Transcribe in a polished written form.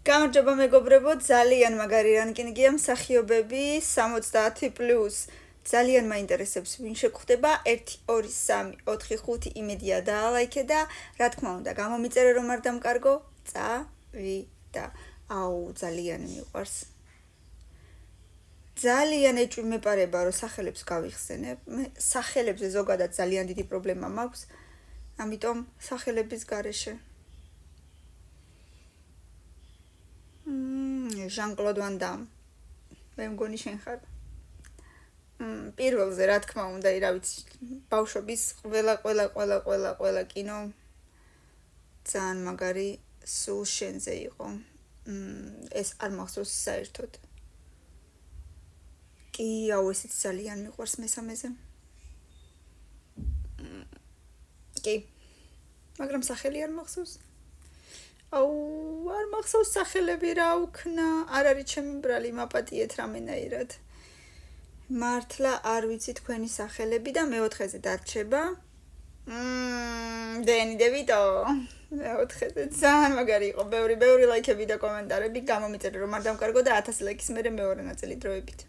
გამარჯობა მეგობრებო, ძალიან მაგარი რანკინგია მსახიობები 70+. ძალიან მაინტერესებს ვინ შეგხვდება 1 2 3 4 5 იმედია დაალაიქე და რა თქმა უნდა გამომიწერე რომ არ დამკარგო წავიდა. აუ ძალიან მიყვარს. ძალიან ეჭვი მეპარება რომ სახელებს გავიხსენებ. მე სახელებზე ზოგადად ძალიან დიდი პრობლემა მაქვს. ამიტომ სახელების გარეშე Jean-Claude Van Damme. მე მგონი შენ ხარ. პირველზე რა თქმა უნდა, რა ვიცი, ბავშვობის ყველა კინო ძალიან მაგარი სულ შენზე იყო. ეს არ მახსოვს საერთოდ. კი, აუ ესეც ძალიან მიყვარს მესამეზე. კი. მაგრამ სახელი არ მახსოვს. აუ არ მახსოვს სახელები რა უქნა, არ არის ჩემი ბრალი, მაპატიეთ რამენაირად. მართლა არ ვიცი თქვენი სახელები და მეოთხეზე დარჩება. დენი დევიტო. მეოთხეზე ძალიან მაგარი იყო, ბევრი ლაიქები და კომენტარები, გამომიწერე რომ არ დამკარგო და 1000 ლაიქის მერე მეორე ნაწილი დროებით.